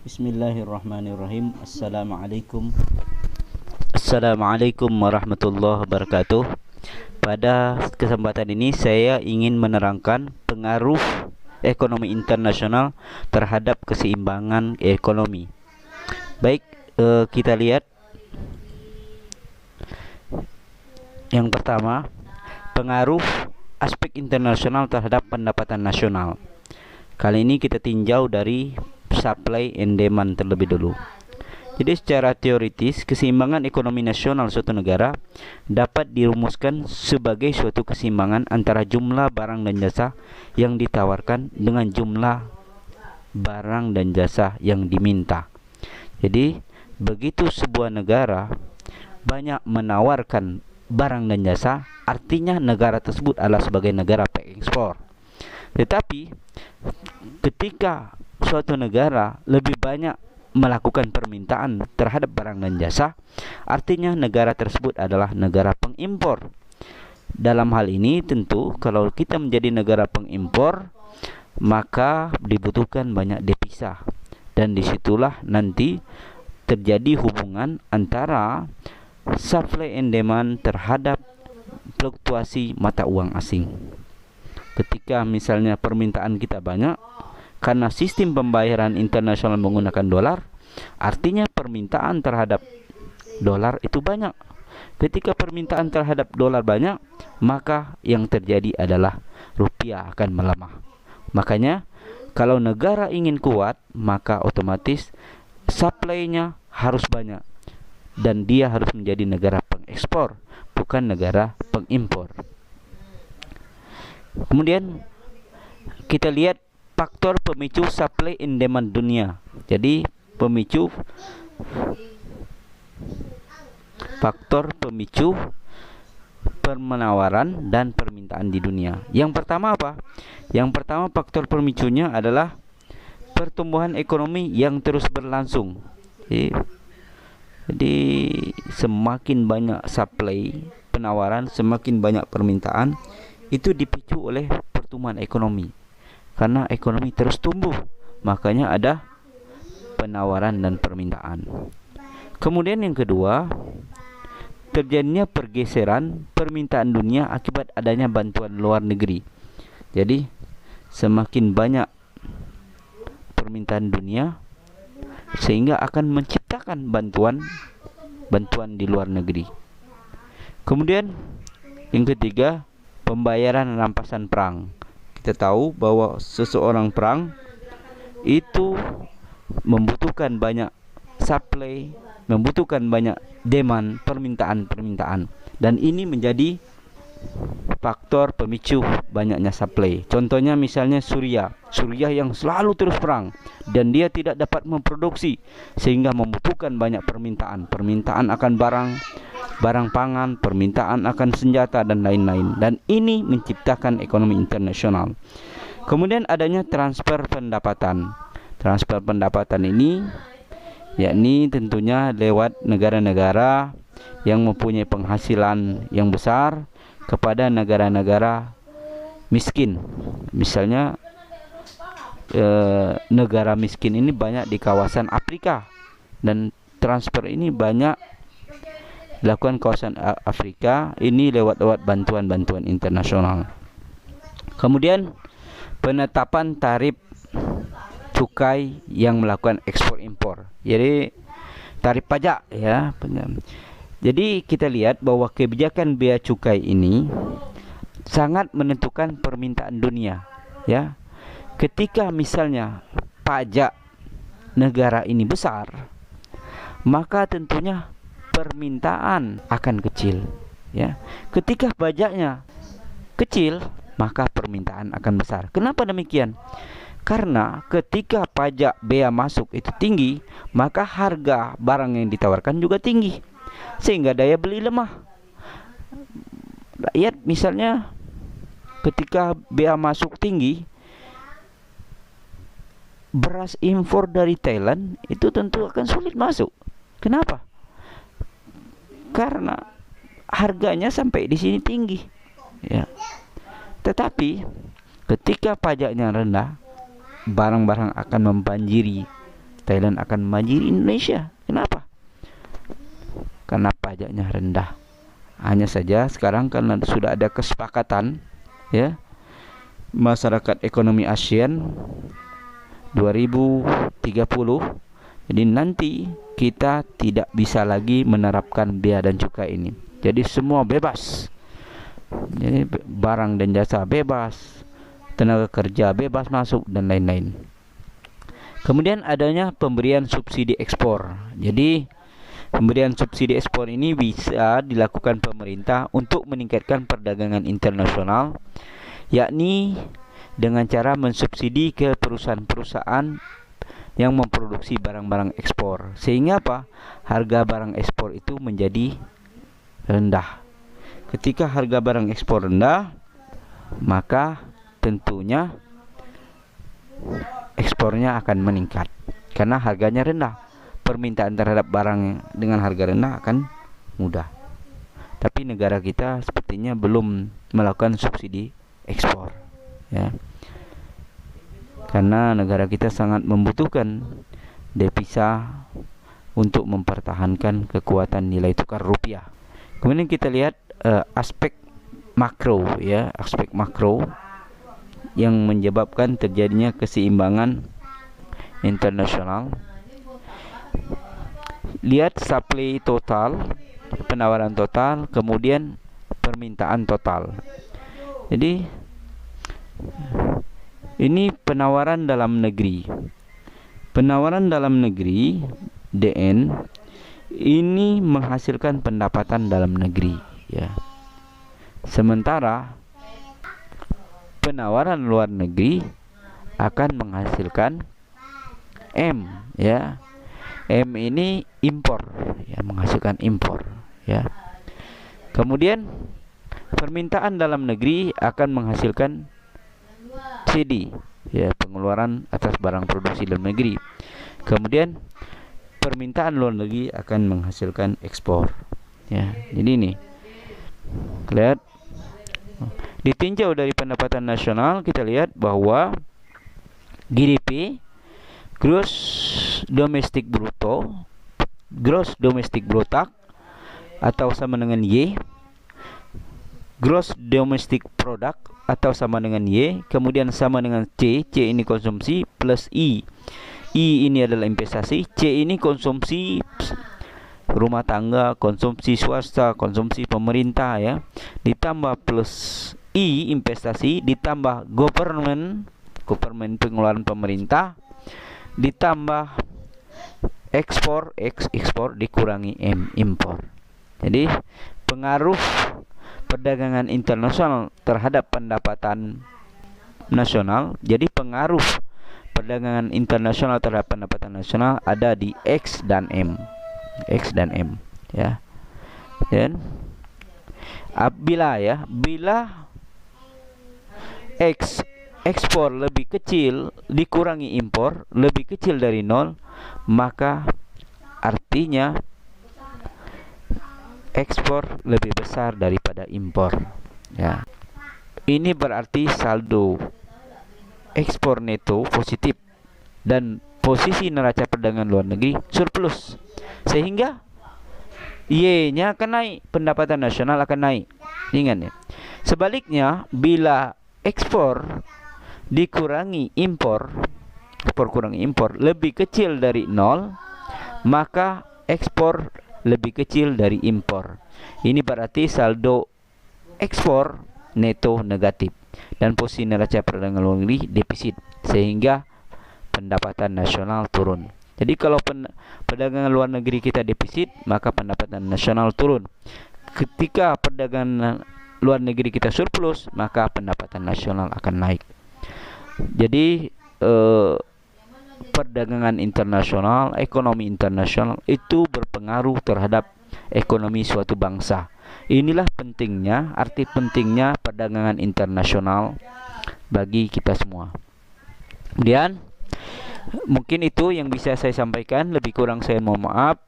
Bismillahirrahmanirrahim. Assalamualaikum warahmatullahi wabarakatuh. Pada kesempatan ini saya ingin menerangkan pengaruh ekonomi internasional terhadap keseimbangan ekonomi. Baik, kita lihat yang pertama, pengaruh aspek internasional terhadap pendapatan nasional. Kali ini kita tinjau dari supply and demand terlebih dulu. Jadi secara teoritis, keseimbangan ekonomi nasional suatu negara dapat dirumuskan sebagai suatu keseimbangan antara jumlah barang dan jasa yang ditawarkan dengan jumlah barang dan jasa yang diminta. Jadi, begitu sebuah negara banyak menawarkan barang dan jasa, artinya negara tersebut adalah sebagai negara pengekspor. Tetapi, ketika suatu negara lebih banyak melakukan permintaan terhadap barang dan jasa, artinya negara tersebut adalah negara pengimpor. Dalam hal ini tentu kalau kita menjadi negara pengimpor, maka dibutuhkan banyak devisa, dan disitulah nanti terjadi hubungan antara supply and demand terhadap fluktuasi mata uang asing. Ketika misalnya permintaan kita banyak karena sistem pembayaran internasional menggunakan dolar, artinya permintaan terhadap dolar itu banyak. Ketika permintaan terhadap dolar banyak, maka yang terjadi adalah rupiah akan melemah. Makanya kalau negara ingin kuat, maka otomatis supply-nya harus banyak, dan dia harus menjadi negara pengekspor, bukan negara pengimpor. Kemudian kita lihat faktor pemicu supply and demand dunia. Jadi faktor pemicu penawaran dan permintaan di dunia. Yang pertama apa? Yang pertama, faktor pemicunya adalah pertumbuhan ekonomi yang terus berlangsung. Jadi semakin banyak supply, penawaran, semakin banyak permintaan, itu dipicu oleh pertumbuhan ekonomi. Karena ekonomi terus tumbuh, makanya ada penawaran dan permintaan. Kemudian yang kedua, terjadinya pergeseran permintaan dunia akibat adanya bantuan luar negeri. Jadi semakin banyak permintaan dunia, sehingga akan menciptakan bantuan di luar negeri. Kemudian yang ketiga, pembayaran rampasan perang. Kita tahu bahwa seseorang perang itu membutuhkan banyak supply, membutuhkan banyak demand, permintaan, dan ini menjadi faktor pemicu banyaknya supply. Contohnya misalnya Suriah yang selalu terus perang dan dia tidak dapat memproduksi, sehingga membutuhkan banyak permintaan akan barang pangan, permintaan akan senjata dan lain-lain, dan ini menciptakan ekonomi internasional. Kemudian adanya transfer pendapatan. Transfer pendapatan ini yakni tentunya lewat negara-negara yang mempunyai penghasilan yang besar kepada negara-negara miskin. Misalnya negara miskin ini banyak di kawasan Afrika, dan transfer ini banyak dilakukan kawasan Afrika ini lewat bantuan internasional. Kemudian penetapan tarif cukai yang melakukan ekspor impor. Jadi tarif pajak ya. Jadi kita lihat bahwa kebijakan bea cukai ini sangat menentukan permintaan dunia ya. Ketika misalnya pajak negara ini besar, maka tentunya permintaan akan kecil ya. Ketika pajaknya kecil, maka permintaan akan besar. Kenapa demikian? Karena ketika pajak bea masuk itu tinggi, maka harga barang yang ditawarkan juga tinggi, sehingga daya beli lemah. Rakyat misalnya ketika bea masuk tinggi, beras impor dari Thailand itu tentu akan sulit masuk. Kenapa? Karena harganya sampai di sini tinggi ya. Tetapi ketika pajaknya rendah, barang-barang akan membanjiri Thailand akan menghajar Indonesia. Kenapa? Karena pajaknya rendah. Hanya saja sekarang karena sudah ada kesepakatan, ya, masyarakat ekonomi ASEAN 2030, jadi nanti kita tidak bisa lagi menerapkan bea dan cukai ini. Jadi semua bebas. Jadi barang dan jasa bebas, tenaga kerja bebas masuk dan lain-lain. Kemudian adanya pemberian subsidi ekspor. Jadi pemberian subsidi ekspor ini bisa dilakukan pemerintah untuk meningkatkan perdagangan internasional, yakni dengan cara mensubsidi ke perusahaan-perusahaan yang memproduksi barang-barang ekspor. Sehingga apa? Harga barang ekspor itu menjadi rendah. Ketika harga barang ekspor rendah, maka tentunya ekspornya akan meningkat karena harganya rendah. Permintaan terhadap barang dengan harga rendah akan mudah. Tapi negara kita sepertinya belum melakukan subsidi ekspor, ya. Karena negara kita sangat membutuhkan devisa untuk mempertahankan kekuatan nilai tukar rupiah. Kemudian kita lihat aspek makro, ya, aspek makro yang menyebabkan terjadinya keseimbangan internasional. Lihat supply total, penawaran total, kemudian permintaan total. Jadi ini penawaran dalam negeri. Penawaran dalam negeri DN ini menghasilkan pendapatan dalam negeri, ya. Sementara penawaran luar negeri akan menghasilkan M, ya. M ini impor, ya, menghasilkan impor, ya. Kemudian permintaan dalam negeri akan menghasilkan CD, ya, pengeluaran atas barang produksi dalam negeri. Kemudian permintaan luar negeri akan menghasilkan ekspor, ya. Jadi ini lihat, ditinjau dari pendapatan nasional, kita lihat bahwa GDP, Gross Domestic Product atau sama dengan Y, Gross Domestic Product atau sama dengan Y, kemudian sama dengan C ini konsumsi, plus I ini adalah investasi, C ini konsumsi rumah tangga, konsumsi swasta, konsumsi pemerintah, ya, ditambah plus I investasi, ditambah government pengeluaran pemerintah, ditambah ekspor dikurangi M impor. Jadi pengaruh perdagangan internasional terhadap pendapatan nasional. Jadi pengaruh perdagangan internasional terhadap pendapatan nasional ada di X dan M, ya. Dan bila ekspor lebih kecil dikurangi impor lebih kecil dari 0, maka artinya ekspor lebih besar daripada impor, ya. Ini berarti saldo ekspor neto positif dan posisi neraca perdagangan luar negeri surplus, sehingga Y-nya akan naik, pendapatan nasional akan naik. Ingat, ya. Sebaliknya, bila ekspor dikurangi impor, lebih kecil dari 0, maka ekspor lebih kecil dari impor. Ini berarti saldo ekspor neto negatif dan posisi neraca perdagangan luar negeri defisit, sehingga pendapatan nasional turun. Jadi kalau perdagangan luar negeri kita defisit, maka pendapatan nasional turun. Ketika perdagangan luar negeri kita surplus, maka pendapatan nasional akan naik. Jadi perdagangan internasional, ekonomi internasional itu berpengaruh terhadap ekonomi suatu bangsa. Inilah pentingnya, arti pentingnya perdagangan internasional bagi kita semua. Kemudian mungkin itu yang bisa saya sampaikan, lebih kurang saya mohon maaf.